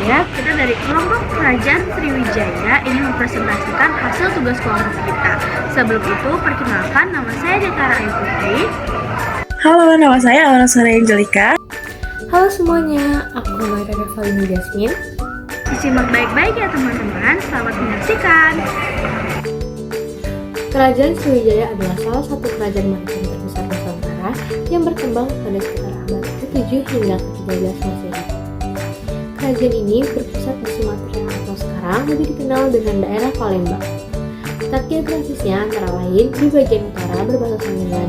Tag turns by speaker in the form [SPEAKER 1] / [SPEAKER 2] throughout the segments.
[SPEAKER 1] Sriwijaya. Kita dari kelompok Kerajaan Sriwijaya ini mempresentasikan hasil tugas kelompok kita. Sebelum itu, perkenalkan, nama saya Detara Ayu Putri.
[SPEAKER 2] Halo, nama saya Aura Sore Angelika.
[SPEAKER 3] Halo semuanya, aku Maira Revalini Jasmine.
[SPEAKER 1] Disimak baik-baik ya teman-teman, selamat menyaksikan.
[SPEAKER 3] Kerajaan Sriwijaya adalah salah satu kerajaan maritim terbesar Nusantara yang berkembang pada sekitar abad ke-7 hingga ke-13 Masehi. Kerajaan ini berpusat di Sumatera atau sekarang lebih dikenal dengan daerah Palembang. Letak geografisnya antara lain di bagian utara berbatasan dengan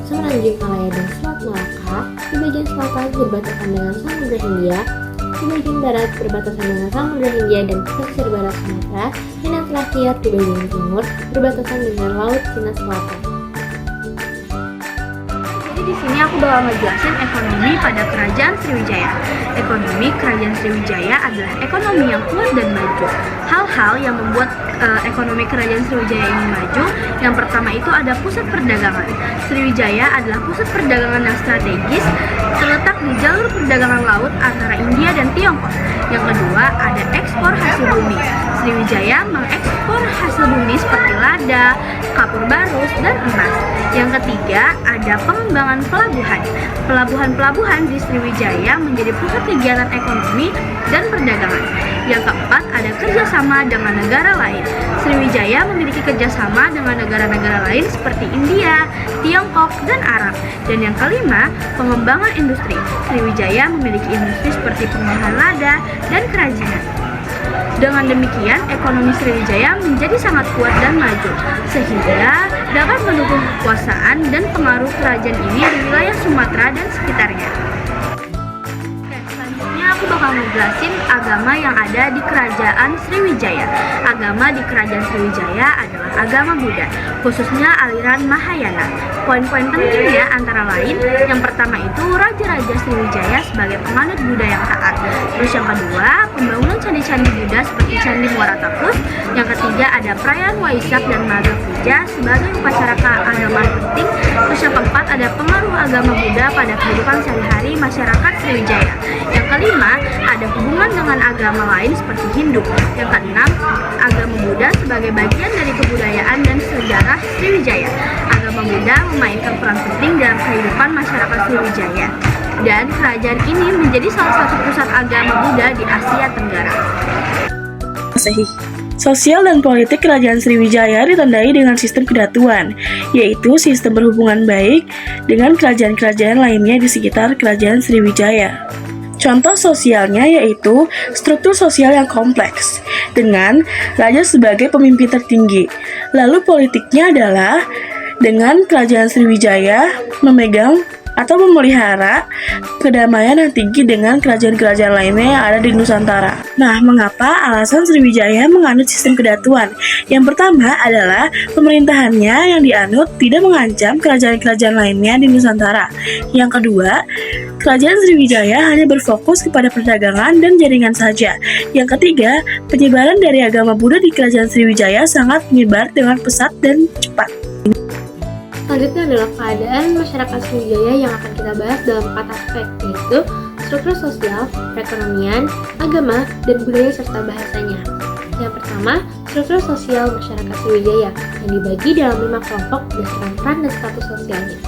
[SPEAKER 3] Semenanjung Malaya dan Selat Malaka, di bagian selatan berbatasan dengan Samudra Hindia, di bagian barat berbatasan dengan Samudra Hindia dan pesisir barat Sumatera, dan yang terakhir di bagian timur berbatasan dengan Laut Cina Selatan.
[SPEAKER 1] Jadi di sini aku bakal ngejelasin ekonomi pada Kerajaan Sriwijaya. Ekonomi Kerajaan Sriwijaya adalah ekonomi yang kuat dan maju. Hal-hal yang membuat ekonomi Kerajaan Sriwijaya ini maju, yang pertama itu ada pusat perdagangan. Sriwijaya adalah pusat perdagangan yang strategis, terletak di jalur perdagangan laut antara India dan Tiongkok. Yang kedua ada ekspor hasil bumi. Sriwijaya mengekspor hasil bumi seperti lada, kapur barus, dan emas. Yang ketiga ada pengembangan pelabuhan. Pelabuhan-pelabuhan di Sriwijaya menjadi pusat kegiatan ekonomi dan perdagangan. Yang keempat ada kerjasama dengan negara lain. Sriwijaya memiliki kerjasama dengan negara-negara lain seperti India, Tiongkok, dan Arab. Dan yang kelima, pengembangan industri. Sriwijaya memiliki industri seperti pengolahan lada dan kerajinan. Dengan demikian, ekonomi Sriwijaya menjadi sangat kuat dan maju, sehingga dapat mendukung kekuasaan dan pengaruh kerajaan ini di wilayah Sumatera dan sekitarnya. Selanjutnya aku bakal ngejelasin agama yang ada di Kerajaan Sriwijaya. Agama di Kerajaan Sriwijaya adalah agama Buddha, khususnya aliran Mahayana. Poin-poin pentingnya antara lain, yang pertama itu Raja-Raja Sriwijaya sebagai penganut Buddha yang taat. Terus yang kedua, pembangunan candi-candi Buddha seperti Candi Muara Takus. Yang ketiga ada perayaan Waisak dan Maga Puja sebagai upacara keagamaan penting. Terus yang keempat ada pengaruh agama Buddha pada kehidupan sehari-hari masyarakat Sriwijaya. Yang kelima ada hubungan dengan agama lain seperti Hindu. Yang keenam, agama Buddha sebagai bagian dari kebudayaan dan sejarah Sriwijaya. Agama Buddha memainkan peran penting dalam kehidupan masyarakat Sriwijaya. Dan kerajaan ini menjadi salah satu pusat agama Buddha di Asia Tenggara.
[SPEAKER 2] Masehi. Sosial dan politik Kerajaan Sriwijaya ditandai dengan sistem kedatuan, yaitu sistem berhubungan baik dengan kerajaan-kerajaan lainnya di sekitar Kerajaan Sriwijaya. Contoh sosialnya yaitu struktur sosial yang kompleks, dengan raja sebagai pemimpin tertinggi. Lalu politiknya adalah dengan Kerajaan Sriwijaya memegang atau memelihara kedamaian yang tinggi dengan kerajaan-kerajaan lainnya yang ada di Nusantara. Nah, mengapa alasan Sriwijaya menganut sistem kedatuan? Yang pertama adalah pemerintahannya yang dianut tidak mengancam kerajaan-kerajaan lainnya di Nusantara. Yang kedua, Kerajaan Sriwijaya hanya berfokus kepada perdagangan dan jaringan saja. Yang ketiga, penyebaran dari agama Buddha di Kerajaan Sriwijaya sangat menyebar dengan pesat dan cepat.
[SPEAKER 3] Selanjutnya adalah keadaan masyarakat Sriwijaya yang akan kita bahas dalam 4 aspek, yaitu struktur sosial, perekonomian, agama, dan budaya serta bahasanya. Yang pertama, struktur sosial masyarakat Sriwijaya yang dibagi dalam 5 kelompok berdasarkan peran dan status sosialnya.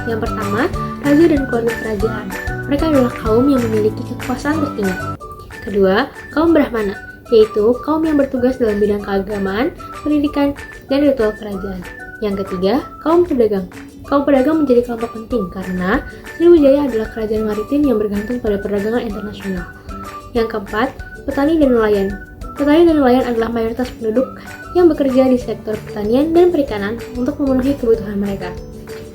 [SPEAKER 3] Yang pertama, raja dan keluarga kerajaan. Mereka adalah kaum yang memiliki kekuasaan tertinggi. Kedua, kaum Brahmana, yaitu kaum yang bertugas dalam bidang keagamaan, pendidikan, dan ritual kerajaan. Yang ketiga, kaum pedagang. Kaum pedagang menjadi kelompok penting karena Sriwijaya adalah kerajaan maritim yang bergantung pada perdagangan internasional. Yang keempat, petani dan nelayan. Petani dan nelayan adalah mayoritas penduduk yang bekerja di sektor pertanian dan perikanan untuk memenuhi kebutuhan mereka.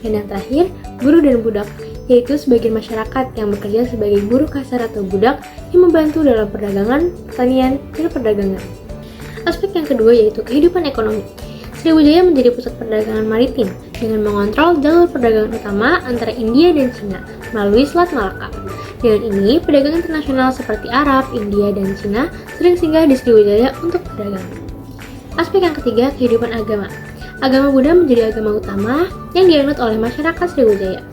[SPEAKER 3] Dan yang terakhir, buruh dan budak, yaitu sebagian masyarakat yang bekerja sebagai buruh kasar atau budak yang membantu dalam perdagangan, pertanian, dan perdagangan. Aspek yang kedua yaitu kehidupan ekonomi. Sriwijaya menjadi pusat perdagangan maritim dengan mengontrol jalur perdagangan utama antara India dan Cina melalui Selat Malaka. Dengan ini, pedagang internasional seperti Arab, India, dan Cina sering singgah di Sriwijaya untuk berdagang. Aspek yang ketiga, kehidupan agama. Agama Buddha menjadi agama utama yang dianut oleh masyarakat Sriwijaya.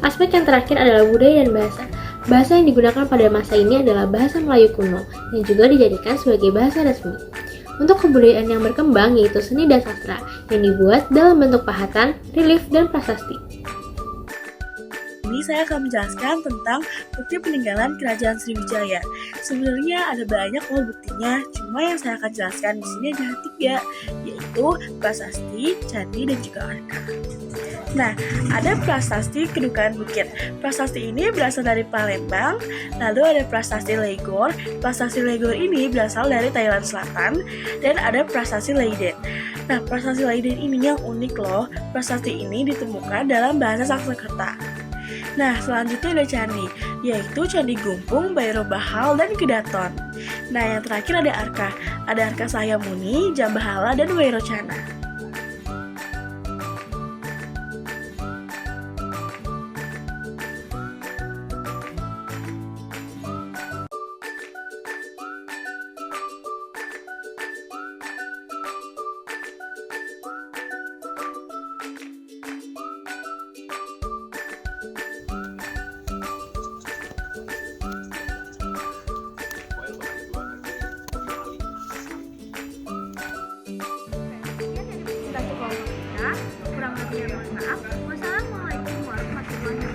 [SPEAKER 3] Aspek yang terakhir adalah budaya dan bahasa. Bahasa yang digunakan pada masa ini adalah bahasa Melayu kuno yang juga dijadikan sebagai bahasa resmi. Untuk kebudayaan yang berkembang yaitu seni dan sastra yang dibuat dalam bentuk pahatan, relief, dan prasasti.
[SPEAKER 2] Ini saya akan menjelaskan tentang bukti peninggalan Kerajaan Sriwijaya. Sebenarnya ada banyak loh buktinya, cuma yang saya akan jelaskan di sini ada 3, yaitu prasasti, candi, dan juga arka. Nah, ada prasasti Kedukaan Bukit. Prasasti ini berasal dari Palembang, lalu ada prasasti Legor. Prasasti Legor ini berasal dari Thailand Selatan, dan ada prasasti Leiden. Nah, prasasti Leiden ini yang unik loh. Prasasti ini ditemukan dalam bahasa Sanskerta. Nah, selanjutnya ada candi, yaitu Candi Gumpung, Bairo Bahal, dan Kedaton. Nah, yang terakhir ada arka. Ada arka Sahyamuni, Jambahala, dan Wairocana.
[SPEAKER 1] Sekian dari presentasi kelompok kita. Kurang lebihnya mohon maaf. Wassalamualaikum warahmatullahi wabarakatuh.